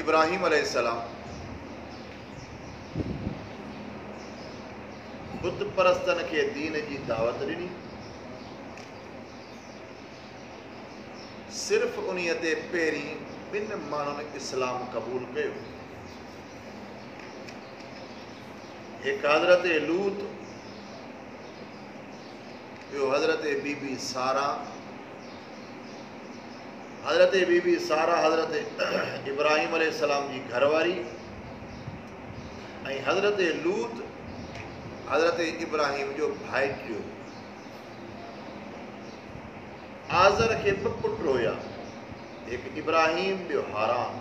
इब्राहिम अलैहिस्सलाम बुत परस्तन के दीन जी दावत ॾिनी। सिर्फ़ उन्हीअ ते पहिरीं ॿिनि माण्हुनि इस्लाम क़बूल कयो। हिकु हज़रत लूत, ॿियो हज़रत बीबी सारा। हज़रत बीबी सारा हज़रत इब्राहिम अलैहिस्सलाम जी घरवारी ऐं हज़रत लूत हज़रत इब्राहिम जो भाइटियो। आज़र खे ॿ पुट हुया, हिकु इब्राहिम ॿियो हारान।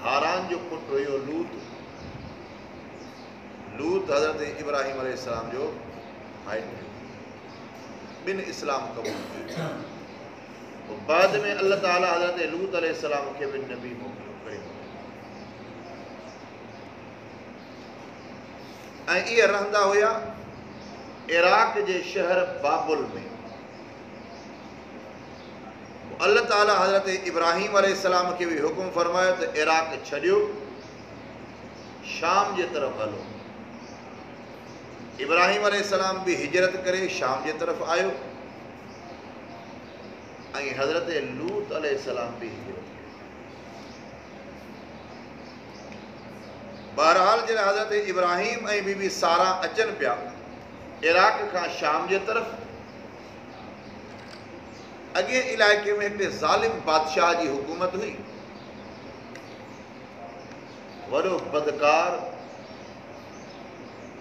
हारान जो पुटु हुयो लूत। लूत हज़रत इब्राहिम अलैहिस्सलाम जो भाइटियो। ॿिनि इस्लाम क़बूल कयो। बाद में अल्लाह ताला हज़रत लूत अलैहिस्सलाम खे बि नबी मोकिलियो कयो। ऐं इहे रहंदा हुया इराक जे शहर बाबुल में। अल्लाह ताला हज़रत इब्राहिम अलैहिस्सलाम खे बि हुकुम फरमायो त इराक छॾियो, शाम जे तरफ़ हलो। इब्राहिम अलैहिस्सलाम बि हिजरत करे शाम जे तरफ़ आयो ऐं हज़रत लूत अलैहिस्सलाम बि हिजरत कयो। बहरहाल जॾहिं हज़रत इब्राहिम ऐं बीबी सारा अचनि पिया इराक खां शाम जे तरफ़, अॻे इलाइक़े में हिकिड़े ज़ालिम बादशाह जी हुकूमत हुई। वॾो बदकार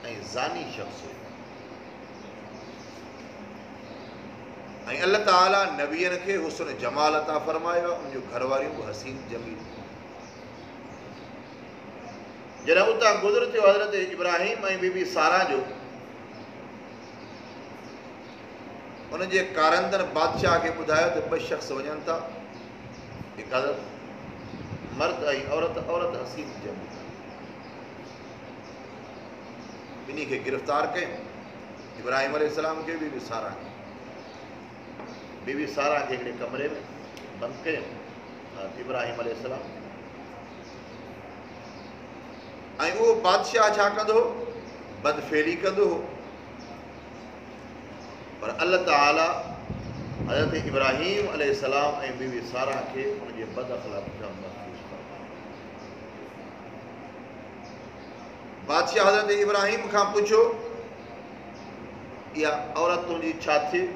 ऐं ज़ानी शख़्स हुयो। ऐं अल्लाह ताला नबियनि खे हुस्न जमाल अता फरमायो, उनजो घरवारियूं बि हसीन जमील। जॾहिं उतां गुज़र थियो हज़रत इब्राहिम ऐं बीबी सारा जो, उनजे कारंदर बादशाह खे ॿुधायो त ॿ शख़्स वञनि था, हिकु हज़रत मर्द ऐं औरत, औरत हसीन जमील। ॿिन्ही खे गिरफ़्तार कयूं, इब्राहिम अलैहिस्सलाम खे, बीबी सारा खे। बीबी सारा खे हिकिड़े कमरे में बंदि कयूं, इब्राहिम अलैहिस्सलाम। ऐं उहो बादशाह छा कंदो, बदफेली कंदो हो। पर अल्लाह ताला हज़रत इब्राहिम अलैहिस्सलाम ऐं बीबी सारा खे उनजे बद अख़लाक़ी खां महफ़ूज़ फरमायो। बादशाह हज़रत इब्राहिम खां पुछो, इहा औरत तुंहिंजी छा थिए?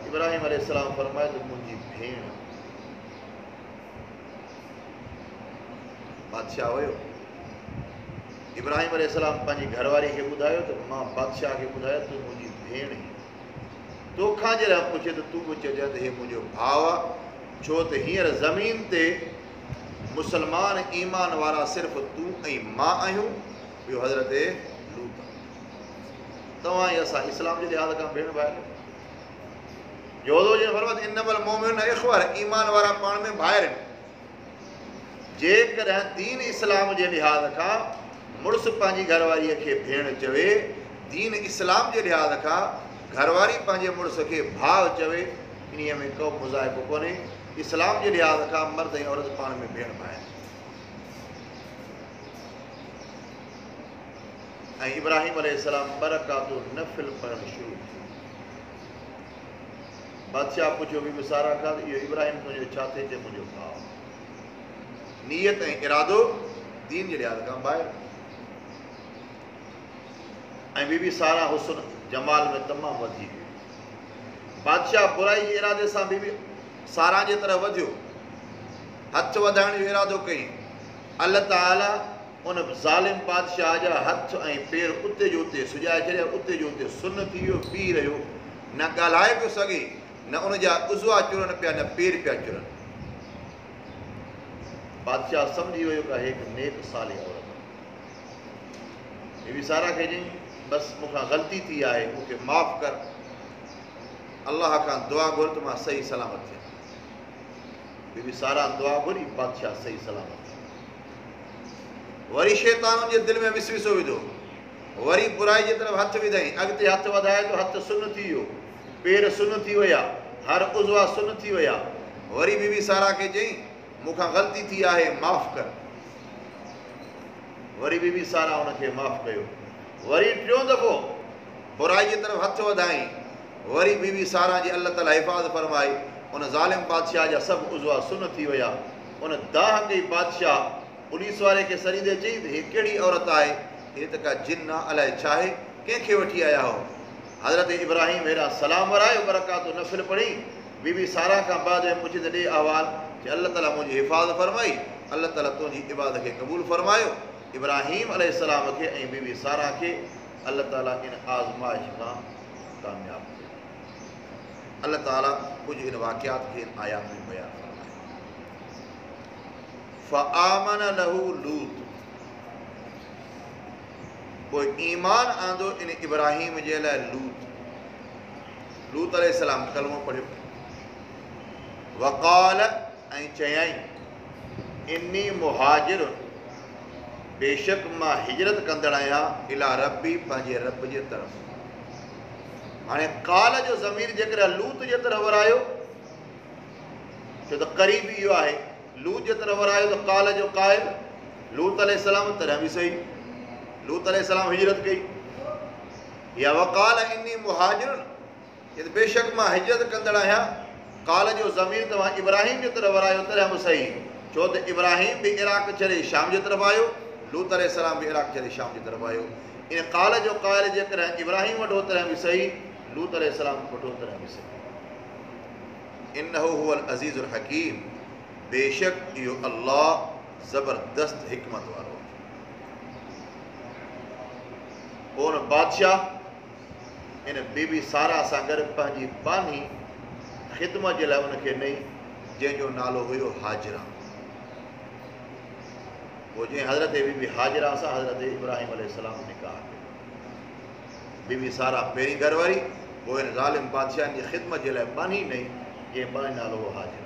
इब्राहिम अलैहिस्सलाम फरमायो त मुंहिंजी भेण। बादशाह हुयो। इब्राहिम अलैहिस्सलाम पंहिंजी घरवारी खे ॿुधायो त मां बादशाह खे ॿुधायो तूं मुंहिंजी भेण आहीं। तोखां जॾहिं पुछे त तूं बि चइजांइ त हे मुंहिंजो भाउ आहे, छो त हींअर ज़मीन ते मुस्लमान ईमान वारा सिर्फ़ु तूं ऐं मां आहियूं, ॿियो हज़रत लूत। तव्हां ऐं असां इस्लाम जे लिहाज़ खां भेण भाउ। जोदो जे फरमात इन्नमल मोमिन इख़्वा, ईमान वारा पाण में भाइर आहिनि। जेकॾहिं दीन इस्लाम जे लिहाज़ खां मुड़ुसु पंहिंजी घरवारीअ खे भेण चवे, दीन इस्लाम जे लिहाज़ खां घरवारी पंहिंजे मुड़ुस खे भाउ चवे, इन्हीअ में को मुज़ाहिबो कोन्हे। इस्लाम जे लिहाज़ खां मर्द ऐं औरत पाण में भेण भाइ। ऐं इब्राहिम अलैहिस्सलाम बरकातु नफ़िल पढ़णु शुरू थियो। बादशाह पुछियो बीबी सारा खां, इहो इब्राहिम तुंहिंजो छा थिए? चए मुंहिंजो भाउ। नीयत ऐं इरादो दीन जे लिहाज़ खां ॿाहिरि। ऐं बीबी सारा हुस्न जमाल में तमामु वधी वियो। बादशाह बुराई जे इरादे सां बीबी सारा जे तरफ़ वधियो, हथ वधाइण जो इरादो कई। अल्लाह ताला उन ज़ालिम बादशाह जा हथ ऐं पेर उते जो उते सुॼाए छॾिया, उते जो उते सुन थी वियो, बीह रहियो, न ॻाल्हाए पियो सघे, न उन जा उज़वा चुरनि पिया, न पेर पिया चुरनि। बादशाह सम्झी वियो त हिकु नेक साले औरत। बीबी सारा खे चई बसि मूंखां ग़लती थी आहे, मूंखे माफ़ु कर, अलाह खां दुआ घुर त मां सही सलामत थियां। बीबी सारा दुआ घुरी, बादशाह सही सलामत थियो। वरी शैतान जे दिलि में विसविसो विधो, वरी बुराई जे तरफ़ हथ विधाई। अॻिते हथ वधाए तो हथ सुन थी वियो, पेर सुन थी विया, हर उज़वा सुन थी विया। वरी बीबी सारा के चई मूंखां ग़लती थी आहे माफ़ कर। वरी बीबी सारा उनखे माफ़ कयो। वरी टियों दफ़ो बुराई जी तरफ़ हथ वधाई। वरी बीबी सारा जी अल्लाह ताला हिफ़ाज़त फरमाई। उन ज़ालिम बादशाह जा सभु उज़वा सुन थी विया। उन दाह कई बादशाह पुलिस वारे खे सरीदे चई त हीअ कहिड़ी औरत आहे, हीअ त का जिन आहे, अलाए छा आहे, कंहिंखे वठी आया हो। हज़रत इब्राहिम हेॾा सलाम वरायो, बरकातो नफ़िल पढ़ी। बीबी सारा खां बाद में पुछे त ॾे अहवाल कि अल्लाह ताला मुंहिंजी हिफ़ाज़त फरमाई, अल्लाह ताला तुंहिंजी इबादत खे क़बूल फरमायो। इब्राहिम अलैहिस्सलाम खे ऐं बीबी सारा खे अल्लाह ताला इन आज़माइश खां कामयाब कयो। अल्लाह ताला कुझु इन वाक़ियात खे इन आयात में बयान फरमाए। फ़आमन लहू लूत, पोइ ईमान आंदो इन इब्राहिम जे लाइ लूत अलैहिस्सलाम कलमो पढ़ियो। वक़ाल, ऐं चयाई इन्नी मुहाजिर, बेशक मां हिजरत कंदड़ आहियां, इला रब्बी, पंहिंजे रब जे तरफ़। हाणे काल जो ज़मीर जेकॾहिं लूत जे तरफ़ वरायो, छो त क़रीब इहो आहे, लूत जे तरफ़ वरायो त काल जो क़ाइल लूत अलैहिस्सलाम, तॾहिं बि सही, लूत अलैहिस्सलाम हिजरत कई। या वक़ाल इन्नी मुहाजिर, बेशक मां हिजरत कंदड़ आहियां, काल जो ज़मीर तव्हां इब्राहिम जे तरफ़ वरायो, तॾहिं बि सही, छो त इब्राहिम बि इराक़ छॾे शाम जे तरफ़ आयो, लूत अलैहिस्सलाम बि इराक़ छॾे शाम जी तरफ़ आयो। इन काल जो क़ाइल जेकॾहिं इब्राहिम वठो तॾहिं बि सही, लूत अलैहिस्सलाम वठो तॾहिं बि सही। इन्नहु हुवल अज़ीज़ुल हकीम, बेशक इहो अल्लाह ज़बरदस्त हिकमत वारो। पोइ उन बादशाह इन बीबी सारा सां गॾु पंहिंजी बानी ख़िदमत जे लाइ उनखे ॾेई, जंहिंजो नालो हुयो हाजिरा। पोइ जीअं हज़रत बीबी हाजिरा सां हज़रत इब्राहिम अलैहिस्सलाम निकाह कयो। बीबी सारा पहिरीं घरवारी, पोइ हिन ज़ालिम बादशाहनि जी ख़िदमत जे लाइ बानी ॾेई, जंहिं बानी नालो हो हाजिरा।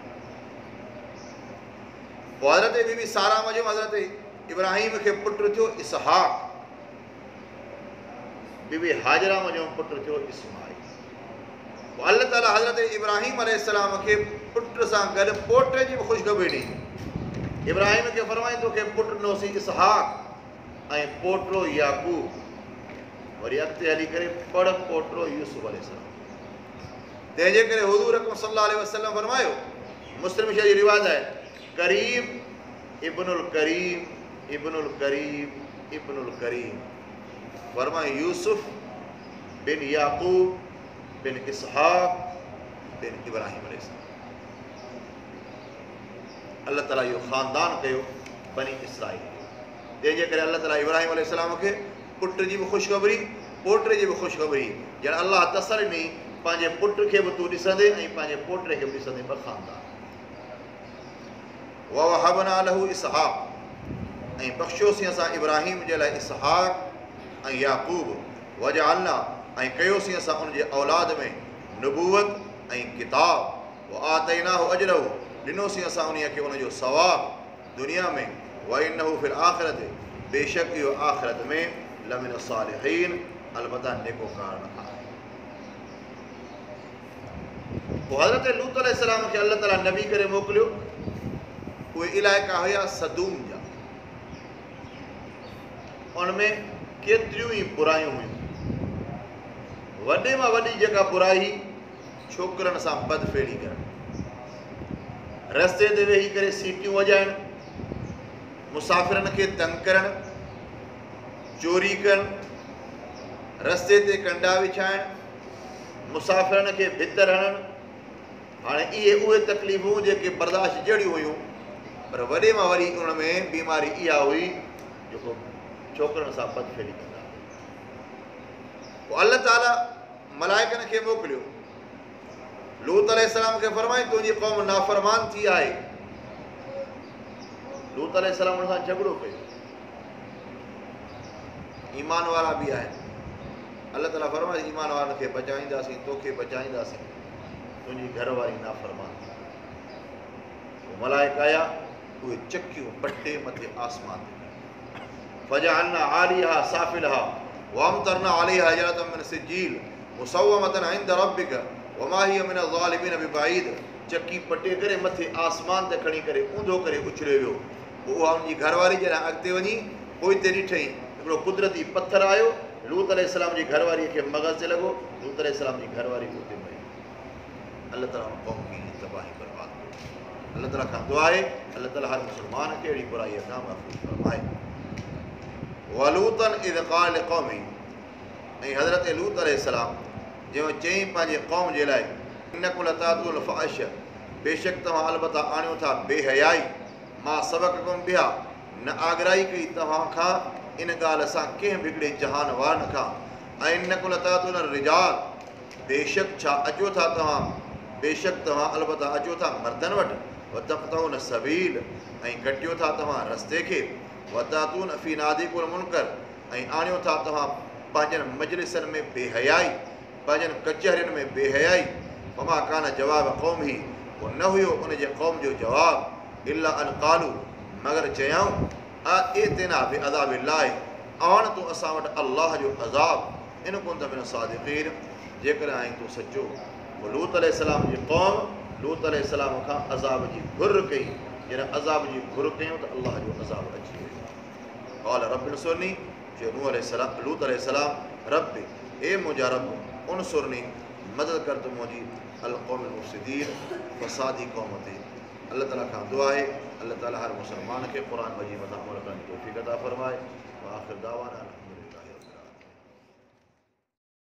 पोइ हज़रत बीबी सारा मजो हज़रत इब्राहिम खे पुटु थियो इसहाक, बीबी हाजिरा मजो पुटु थियो इस्माईल। पोइ अल्लाह ताला हज़रत इब्राहिम अलैहिस्सलाम खे पुट सां गॾु पोटे जी बि ख़ुशख़बरी ॾिनी। इब्राहिम खे फरमाई तोखे पुटु ॾिनोसीं इसहाक ऐं पोटो याकूब। वरी अॻिते हली करे पढ़ पोटो यूसुफ अलैहिस्सलाम। तंहिंजे करे हुज़ूर अकरम सल्लल्लाहु अलैहि वसल्लम फरमायो, मुस्लिम शरीफ़ जी रिवायत आहे, करीम इब्नुल करीम इब्नुल करीम इब्नुल करीम। फरमाए यूसुफ बिन याकूब बिन इसहाक बिन इब्राहिम अलैहिस्सलाम। अल्लाह ताला इहो ख़ानदान कयो बनी इसराइल, जंहिंजे करे अल्लाह ताला इब्राहिम अलैहिस्सलाम खे पुट जी बि ख़ुशख़बरी, पोटे जी बि ख़ुशख़बरी, ॼण अल्लाह तसली ॾिनी पंहिंजे पुट खे बि तूं ॾिसंदे ऐं पंहिंजे पोटे खे बि ॾिसंदे, ॿ ख़ानदान। ववहबना लहू इसहाक, ऐं बख़्शियोसीं असां इब्राहिम जे लाइ इसहाक ऐं याकूब। वजअलना, ऐं कयोसीं असां उनजे औलाद में नबूवत ऐं किताब। व आतैनाहु अजरहु, ॾिनोसीं असां उन खे उनजो सवाब दुनिया में। व इन्नहु फिल आख़िरत, बेशक इहो आख़िरत में लमिन सालिहीन, अलबत्ता नेकोकार आहे। पोइ हज़रत लूत अलैहिस्सलाम खे अल्लाह ताला नबी करे मोकिलियो। उहे इलाइक़ा हुया सदूम जा, उनमें केतिरियूं ई बुरायूं हुयूं। वॾे मां वॾी जेका बुराई, छोकिरनि सां बदफेड़ी करणु, रस्ते ते वेही करे सीटियूं वॼाइणु, मुसाफ़िरनि खे तंग करणु, चोरी करणु, रस्ते ते कंडा विछाइणु, मुसाफ़िरनि खे भितर हणणु। हाणे इहे उहे तकलीफ़ूं जेके बर्दाश्त जहिड़ियूं हुयूं, पर वॾे मां वरी उन में बीमारी इहा हुई जेको छोकिरनि सां बदफेड़ी कंदा। पोइ अल्लाह ताला मलाइकनि खे मोकिलियो। लूत अलैहिस्सलाम खे फरमाई तुंहिंजी क़ौम नाफ़रमान थी आहे। लूत अलैहिस्सलाम हुन सां झगड़ो कयो। ईमान वारा बि आहिनि। अल्लाह ताला फरमाई ईमान वारनि खे बचाईंदासीं, तोखे बचाईंदासीं, तुंहिंजी घरवारी नाफ़रमान थी। मलाइका आया, उहे चकियूं पटे मथे आसमान ते फजअलना आलिहा साफिलहा वअमतरना अलैहा हिजरतम मिन सिज्जील मुसव्वमतन इंद रब्बिक वमा हिय मिन ज़ालिमीन बिबईद चकी पटे करे मथे आसमान ते खणी करे ऊंधो करे उछलियो वियो। पोइ उहा उनजी घरवारी जॾहिं अॻिते वञी पोइ हिते ॾिठई हिकिड़ो कुदरती पथर आयो, लूत अलैहिस्सलाम जी घरवारीअ खे मग़ज़ ते लॻो, लूत अलैहिस्सलाम जी घरवारी उते मरी। अल्लाह ताला क़ौम खे तबाही बर्बाद कयो। अल्लाह ताला खां दुआ आहे अल्लाह ताला हर मुस्लमान खे अहिड़ी बुराईअ खां महफ़ूज़ फरमाए। वलूतन इज़ क़ाल लिक़ौमी, ऐं हज़रत लूत अलैहिस्सलाम जंहिं चयईं पंहिंजे क़ौम जे लाइ इन्नकुम लतातूल फ़ाहिश, बेशक तव्हां अलबत्ता आणियो था बेहयाई, मां सबक़कुम बिहा, न आगराई कई तव्हां खां इन ॻाल्हि सां कंहिं बिगड़े जहान वारनि खां। ऐं इन्नकुम लतातूल रिजाल, बेशक छा अचो था तव्हां, बेशक तव्हां अलबत्ता अचो था मर्दनि वटि, वतक़तऊन सबील, ऐं कटियो था तव्हां रस्ते खे, वतातून फी नादिकुल मुनकर, ऐं आणियो था तव्हां पंहिंजनि मजलिसनि में बेहयाई, पंहिंजनि कचहरियुनि में बेहयाई। फमा कान जवाब क़ौम ही, पोइ न हुयो उनजे क़ौम जो जवाबु, इल्ला अन क़ालू, मगर चयऊं एतना बि अज़ाबिल्लाह, आण तूं असां वटि अलाह जो अज़ाब, इन कुंत मिन सादिक़ीन, जेकॾहिं आहीं तूं सचो। पोइ लूत अलैहिस्सलाम जी क़ौम लूत अलैहिस्सलाम खां अज़ाब जी घुर कई, जॾहिं अज़ाब जी घुर कयूं त अलाह जो अज़ाब अची वियो। क़ाल रब्बि उनसुरनी, चयो नूह अलैहिस्सलाम लूत अलैहिस्सलाम, रब्बि, ए मुंहिंजा रब, उनसुरनी, मदद कर तूं मुंहिंजी अल क़ौमिल मुफ़्सिदीन, फ़सादी क़ौम ते। अल्लाह ताला खां दुआ आहे अल्लाह ताला हर मुस्लमान खे क़ुरान मजीद मथां अमल करण जी तौफ़ीक़ अता फ़रमाए। व आख़िर दावाना